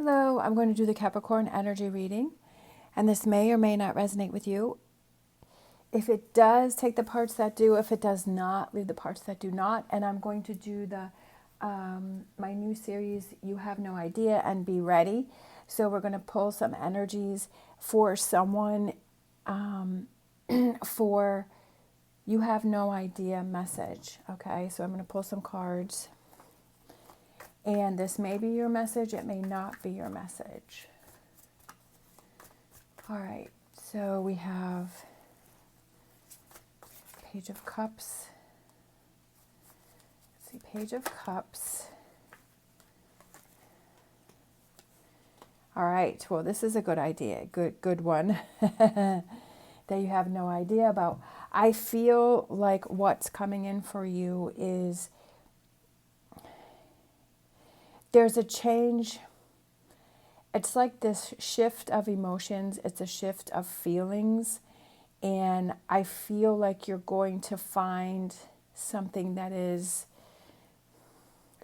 Hello, I'm going to do the Capricorn energy reading, and this may or may not resonate with you. If it does, take the parts that do. If it does not, leave the parts that do not. And I'm going to do the my new series, You Have No Idea, and Be Ready. So we're going to pull some energies for someone for You Have No Idea message. Okay, so I'm going to pull some cards. And this may be your message, it may not be your message. All right, so we have Page of Cups. Let's see, Page of Cups. All right, well, this is a good idea, good one that you have no idea about. I feel like what's coming in for you is there's a change. It's like this shift of emotions. It's a shift of feelings. And I feel like you're going to find something that is,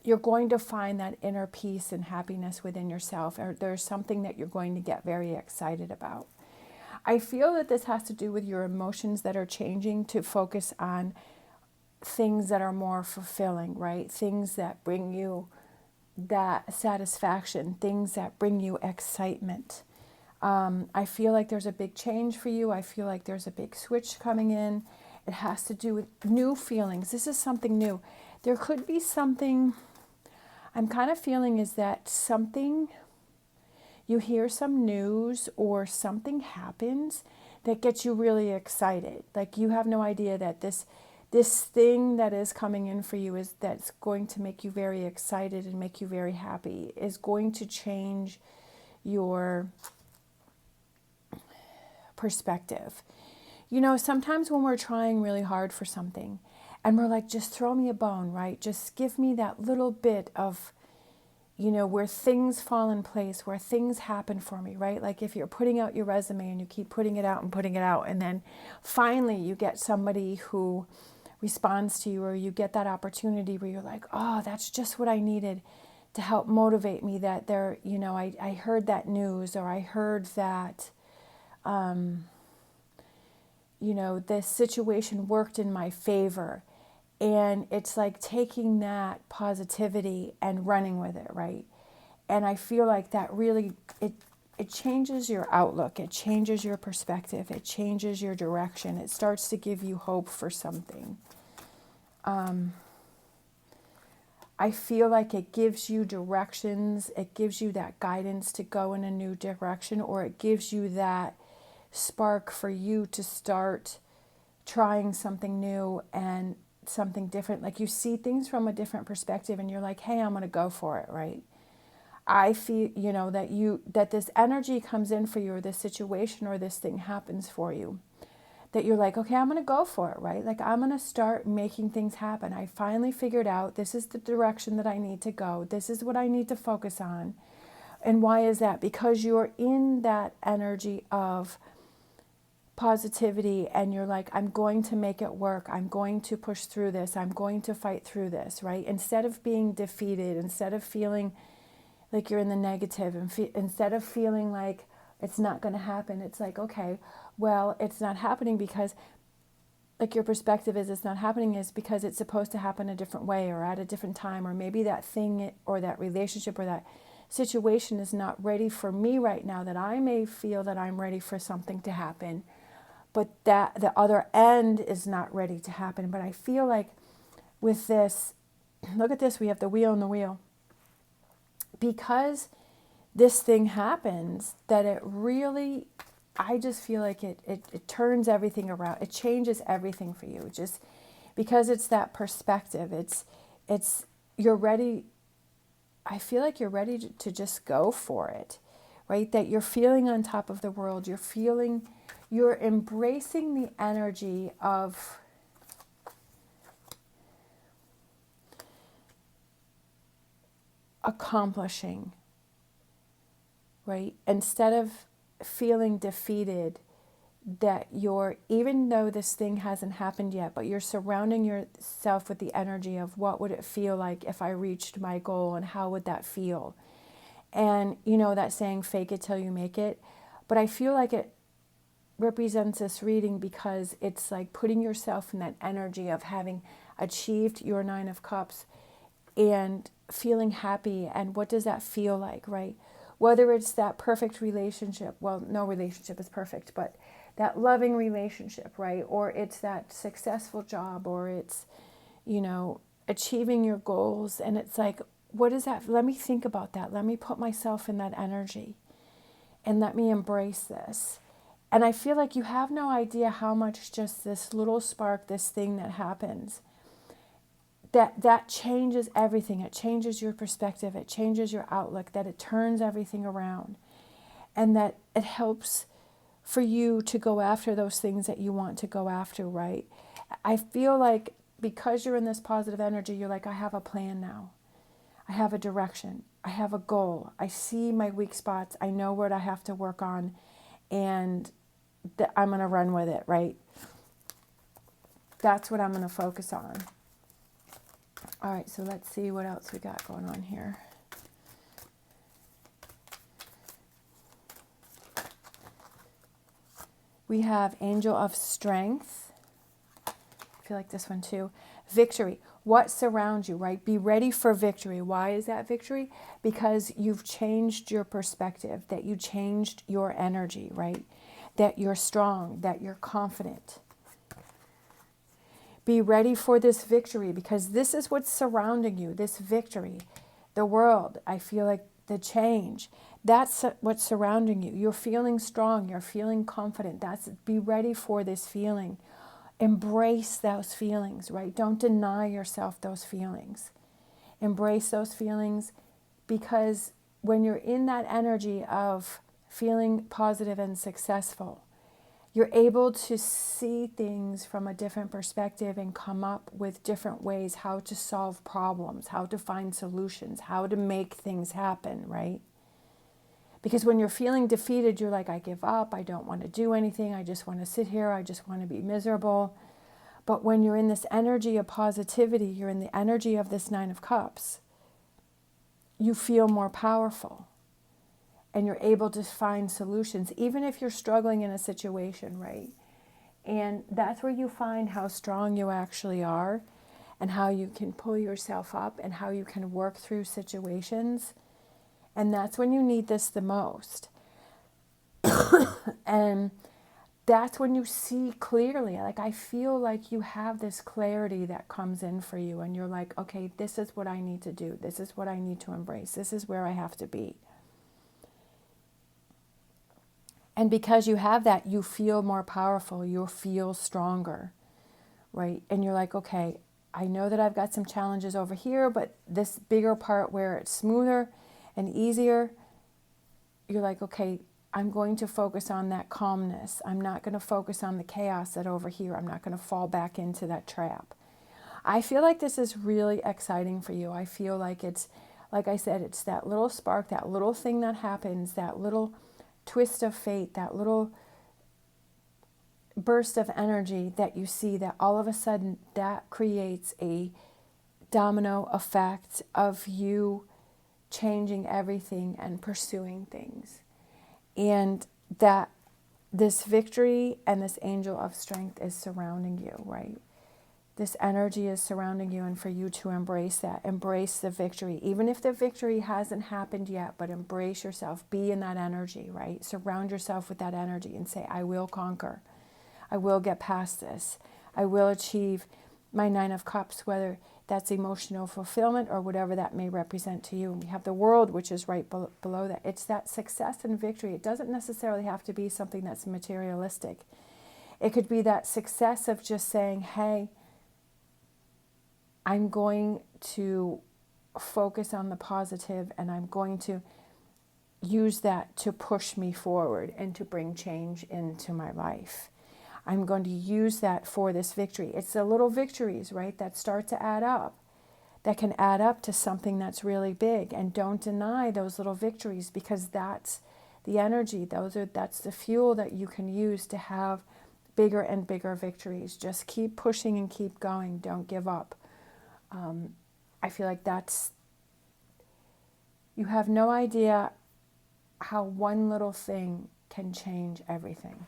you're going to find that inner peace and happiness within yourself. Or there's something that you're going to get very excited about. I feel that this has to do with your emotions that are changing to focus on things that are more fulfilling, right? Things that bring you that satisfaction, things that bring you excitement. I feel like there's a big change for you. I feel like there's a big switch coming in. It has to do with new feelings. This is something new. There could be something, I'm kind of feeling is that something, you hear some news or something happens that gets you really excited. Like you have no idea that this thing that is coming in for you is that's going to make you very excited and make you very happy, is going to change your perspective. You know, sometimes when we're trying really hard for something and we're like, just throw me a bone, right? Just give me that little bit of, you know, where things fall in place, where things happen for me, right? Like if you're putting out your resume and you keep putting it out and then finally you get somebody who responds to you, or you get that opportunity where you're like, oh, that's just what I needed to help motivate me, that there, you know, I heard that news, or I heard that, you know, this situation worked in my favor. And it's like taking that positivity and running with it, right? And I feel like that really, it changes your outlook, it changes your perspective, it changes your direction. It starts to give you hope for something. I feel like it gives you directions, it gives you that guidance to go in a new direction, or it gives you that spark for you to start trying something new and something different. Like you see things from a different perspective and you're like, hey, I'm going to go for it, right? I feel, you know, that this energy comes in for you, or this situation or this thing happens for you, that you're like, okay, I'm going to go for it, right? Like I'm going to start making things happen. I finally figured out this is the direction that I need to go. This is what I need to focus on. And why is that? Because you're in that energy of positivity and you're like, I'm going to make it work. I'm going to push through this. I'm going to fight through this, right? Instead of being defeated, instead of feeling like you're in the negative, and instead of feeling like it's not going to happen, it's like, okay, well, it's not happening because, like, your perspective is it's not happening is because it's supposed to happen a different way or at a different time, or maybe that thing or that relationship or that situation is not ready for me right now, that I may feel that I'm ready for something to happen, but that the other end is not ready to happen. But I feel like with this, look at this, we have the wheel and the wheel. Because this thing happens, that it really, I just feel like it turns everything around. It changes everything for you. Just because it's that perspective. It's you're ready. I feel like you're ready to just go for it, right? That you're feeling on top of the world. You're embracing the energy of accomplishing, right? Instead of feeling defeated, that you're, even though this thing hasn't happened yet, but you're surrounding yourself with the energy of what would it feel like if I reached my goal, and how would that feel? And you know that saying, fake it till you make it. But I feel like it represents this reading because it's like putting yourself in that energy of having achieved your Nine of Cups and feeling happy. And what does that feel like, right? Whether it's that perfect relationship, well, no relationship is perfect, but that loving relationship, right? Or it's that successful job, or it's, you know, achieving your goals. And it's like, what is that? Let me think about that. Let me put myself in that energy and let me embrace this. And I feel like you have no idea how much just this little spark, this thing that happens, that changes everything. It changes your perspective. It changes your outlook, that it turns everything around, and that it helps for you to go after those things that you want to go after, right? I feel like because you're in this positive energy, you're like, I have a plan now. I have a direction. I have a goal. I see my weak spots. I know what I have to work on, and I'm going to run with it, right? That's what I'm going to focus on. All right, so let's see what else we got going on here. We have Angel of Strength. I feel like this one too. Victory. What surrounds you, right? Be ready for victory. Why is that victory? Because you've changed your perspective, that you changed your energy, right? That you're strong, that you're confident. Be ready for this victory, because this is what's surrounding you, this victory. The world, I feel like the change, that's what's surrounding you. You're feeling strong, you're feeling confident. Be ready for this feeling. Embrace those feelings, right? Don't deny yourself those feelings. Embrace those feelings, because when you're in that energy of feeling positive and successful, you're able to see things from a different perspective and come up with different ways how to solve problems, how to find solutions, how to make things happen, right? Because when you're feeling defeated, you're like, I give up, I don't want to do anything, I just want to sit here, I just want to be miserable. But when you're in this energy of positivity, you're in the energy of this Nine of Cups, you feel more powerful. And you're able to find solutions, even if you're struggling in a situation, right? And that's where you find how strong you actually are, and how you can pull yourself up, and how you can work through situations. And that's when you need this the most. And that's when you see clearly. Like, I feel like you have this clarity that comes in for you, and you're like, okay, this is what I need to do. This is what I need to embrace. This is where I have to be. And because you have that, you feel more powerful, you feel stronger, right? And you're like, okay, I know that I've got some challenges over here, but this bigger part where it's smoother and easier, you're like, okay, I'm going to focus on that calmness. I'm not going to focus on the chaos that over here. I'm not going to fall back into that trap. I feel like this is really exciting for you. I feel like it's, like I said, it's that little spark, that little thing that happens, that little twist of fate, that little burst of energy that you see, that all of a sudden that creates a domino effect of you changing everything and pursuing things. And that this victory and this Angel of Strength is surrounding you, right? This energy is surrounding you, and for you to embrace that, embrace the victory, even if the victory hasn't happened yet, but embrace yourself, be in that energy, right? Surround yourself with that energy and say, I will conquer. I will get past this. I will achieve my Nine of Cups, whether that's emotional fulfillment or whatever that may represent to you. And we have the World, which is right below that. It's that success and victory. It doesn't necessarily have to be something that's materialistic. It could be that success of just saying, hey, I'm going to focus on the positive, and I'm going to use that to push me forward and to bring change into my life. I'm going to use that for this victory. It's the little victories, right, that start to add up, that can add up to something that's really big. And don't deny those little victories, because that's the energy. That's the fuel that you can use to have bigger and bigger victories. Just keep pushing and keep going. Don't give up. I feel like that's You have no idea how one little thing can change everything.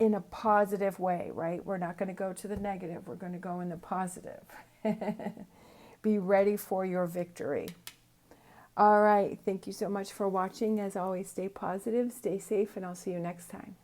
In a positive way, right? We're not going to go to the negative. We're going to go in the positive. Be ready for your victory. All right. Thank you so much for watching. As always, stay positive, stay safe, and I'll see you next time.